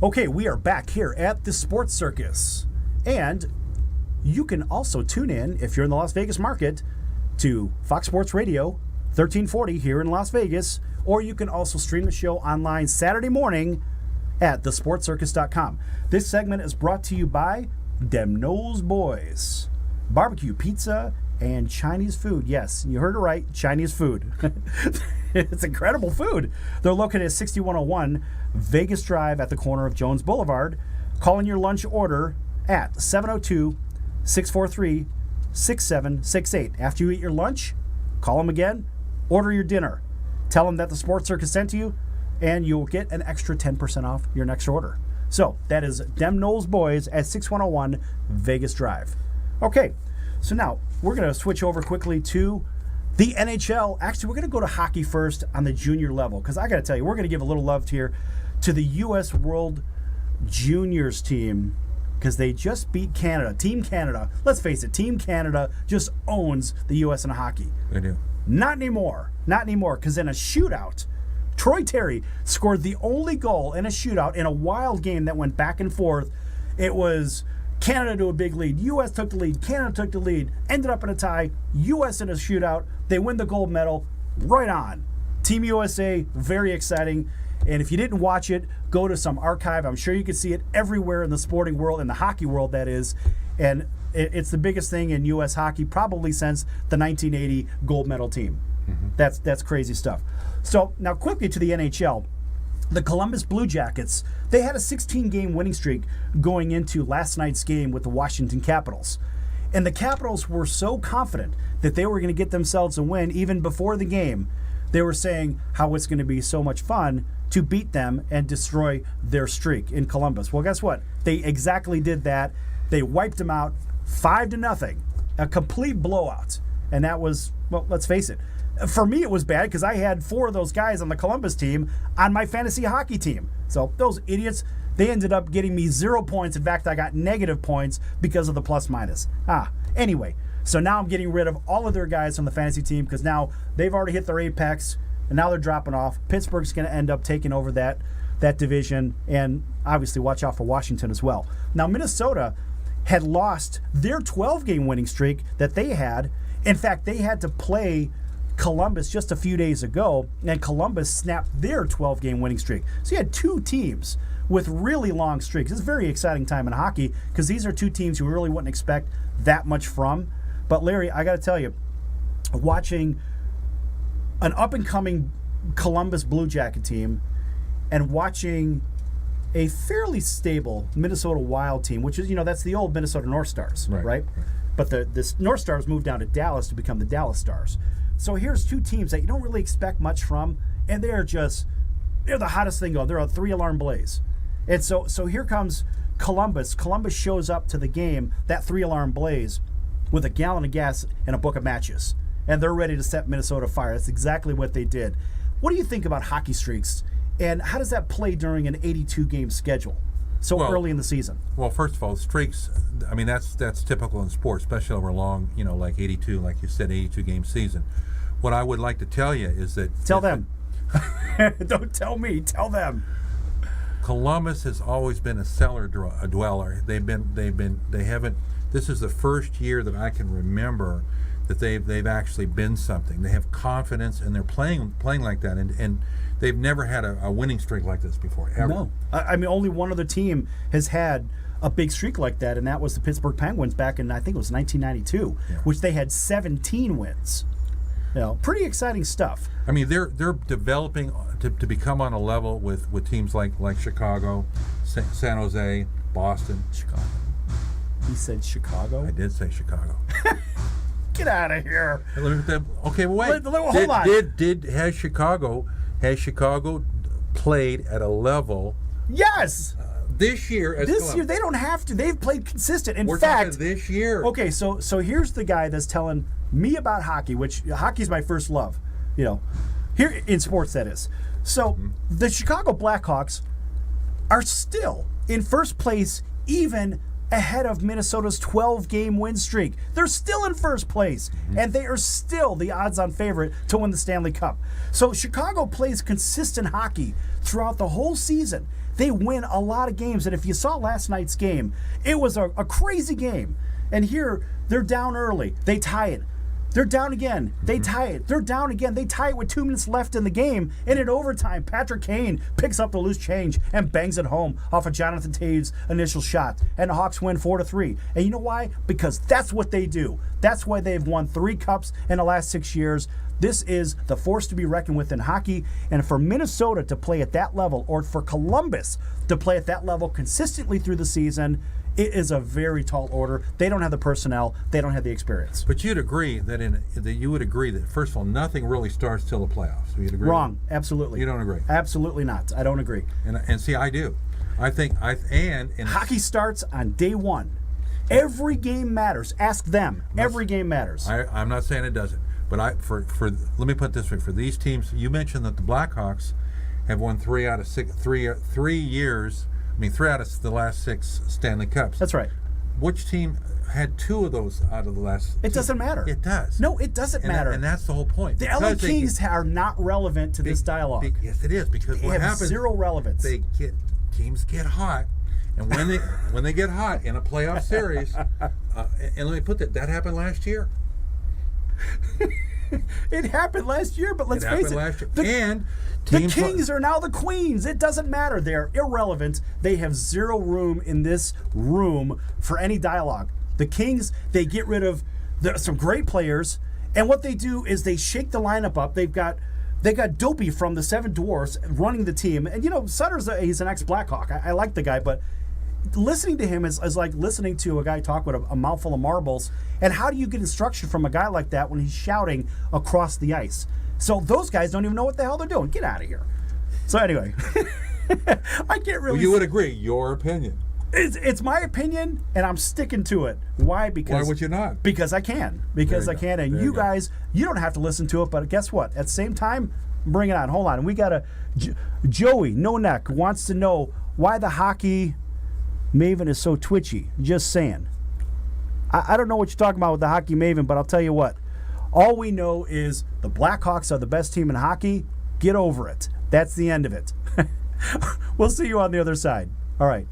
Okay, we are back here at the Sports Circus. And you can also tune in, if you're in the Las Vegas market, to Fox Sports Radio 1340 here in Las Vegas. Or you can also stream the show online Saturday morning at thesportscircus.com. This segment is brought to you by Dem Knowles Boys. Barbecue, pizza, and Chinese food. Yes, you heard it right, Chinese food. It's incredible food. They're located at 6101 Vegas Drive at the corner of Jones Boulevard. Call in your lunch order at 702-643-6768. After you eat your lunch, call them again, order your dinner. Tell them that the Sports Circus sent to you, and you'll get an extra 10% off your next order. So that is Dem Knowles Boys at 6101 Vegas Drive. Okay, so now we're going to switch over quickly to the NHL. Actually, we're going to go to hockey first on the junior level, because I got to tell you, we're going to give a little love here to the U.S. World Juniors team, because they just beat Canada. Team Canada, let's face it, Team Canada just owns the U.S. in hockey. They do. Not anymore, because in a shootout, Troy Terry scored the only goal in a shootout in a wild game that went back and forth. It was Canada to a big lead. U.S. took the lead. Canada took the lead. Ended up in a tie. U.S. in a shootout. They win the gold medal. Right on. Team USA, very exciting. And if you didn't watch it, go to some archive. I'm sure you can see it everywhere in the sporting world, in the hockey world, that is. And it's the biggest thing in U.S. hockey probably since the 1980 gold medal team. Mm-hmm. That's crazy stuff. So now quickly to the NHL. The Columbus Blue Jackets, they had a 16-game winning streak going into last night's game with the Washington Capitals. And the Capitals were so confident that they were going to get themselves a win even before the game. They were saying how it's going to be so much fun to beat them and destroy their streak in Columbus. Well, guess what? They exactly did that. They wiped them out 5-0, a complete blowout. And that was, well, let's face it, for me it was bad because I had 4 of those guys on the Columbus team on my fantasy hockey team. So those idiots, they ended up getting me 0 points. In fact, I got negative points because of the plus-minus. Anyway, so now I'm getting rid of all of their guys from the fantasy team because now they've already hit their apex, and now they're dropping off. Pittsburgh's going to end up taking over that division, and obviously watch out for Washington as well. Now, Minnesota had lost their 12-game winning streak that they had. In fact, they had to play Columbus just a few days ago, and Columbus snapped their 12-game winning streak. So you had 2 teams with really long streaks. It's a very exciting time in hockey because these are 2 teams you really wouldn't expect that much from. But Larry, I got to tell you, watching an up-and-coming Columbus Blue Jacket team and watching a fairly stable Minnesota Wild team, which is, that's the old Minnesota North Stars, right? But the North Stars moved down to Dallas to become the Dallas Stars. So here's 2 teams that you don't really expect much from, and they're the hottest thing going. They're a 3-alarm blaze. And so here comes Columbus. Columbus shows up to the game, that 3-alarm blaze, with a gallon of gas and a book of matches. And they're ready to set Minnesota afire. That's exactly what they did. What do you think about hockey streaks, and how does that play during an 82-game schedule early in the season? Well, first of all, streaks, I mean, that's typical in sports, especially over long, like 82, like you said, 82-game season. What I would like to tell you is that... Tell them. Don't tell me. Tell them. Columbus has always been a cellar dweller. They haven't... This is the first year that I can remember that they've actually been something. They have confidence, and they're playing like that, and they've never had a winning streak like this before, ever. No. I mean, only one other team has had a big streak like that, and that was the Pittsburgh Penguins back in, I think it was 1992, which they had 17 wins. Pretty exciting stuff. I mean, they're developing to become on a level with teams like Chicago, San Jose, Boston. Chicago. He said Chicago? I did say Chicago. Get out of here. Okay, well, wait. Hold on. Has Chicago played at a level? Yes. This year, this year they don't have to. They've played consistent. In We're fact, talking this year. Okay, so here's the guy that's telling me about hockey, which hockey's my first love. Here in sports, that is. So the Chicago Blackhawks are still in first place, even ahead of Minnesota's 12-game win streak. They're still in first place, and they are still the odds-on favorite to win the Stanley Cup. So Chicago plays consistent hockey throughout the whole season. They win a lot of games, and if you saw last night's game, it was a crazy game. And here, they're down early. They tie it. They're down again. They tie it. They're down again. They tie it with 2 minutes left in the game. And in overtime, Patrick Kane picks up the loose change and bangs it home off of Jonathan Taves' initial shot. And the Hawks win 4-3. And you know why? Because that's what they do. That's why they've won 3 cups in the last 6 years. This is the force to be reckoned with in hockey. And for Minnesota to play at that level, or for Columbus to play at that level consistently through the season, it is a very tall order. They don't have the personnel. They don't have the experience. But you'd agree that you would agree that, first of all, nothing really starts till the playoffs. You'd agree? Wrong. Absolutely. You don't agree? Absolutely not. I don't agree. And see, I do. I think hockey starts on day one. Every game matters. Ask them. Every game matters. I'm not saying it doesn't, but let me put it this way: for these teams, you mentioned that the Blackhawks have won 3 out of 3 years. I mean, 3 out of the last 6 Stanley Cups. That's right. Which team had 2 of those out of the last? It doesn't matter. It does. No, it doesn't matter. And that's the whole point. The LA Kings are not relevant to this dialogue. Yes, it is, because what happens? Zero relevance. Teams get hot, and when they get hot in a playoff series, and let me put that happened last year. It happened last year, but let's face it. The Kings are now the Queens. It doesn't matter. They're irrelevant. They have zero room in this room for any dialogue. The Kings, they get rid of some great players, and what they do is they shake the lineup up. They got Dopey from the Seven Dwarfs running the team, and he's an ex-Blackhawk. I like the guy, but listening to him is like listening to a guy talk with a mouthful of marbles. And how do you get instruction from a guy like that when he's shouting across the ice? So those guys don't even know what the hell they're doing. Get out of here. So anyway, I can't really. Well, you would agree. Your opinion. It's my opinion, and I'm sticking to it. Why? Because why would you not? Because I can. Because I can. And you guys, you don't have to listen to it. But guess what? At the same time, bring it on. Hold on. We got Joey No Neck wants to know why the hockey Maven is so twitchy. Just saying. I don't know what you're talking about with the hockey Maven, but I'll tell you what. All we know is the Blackhawks are the best team in hockey. Get over it. That's the end of it. We'll see you on the other side. All right.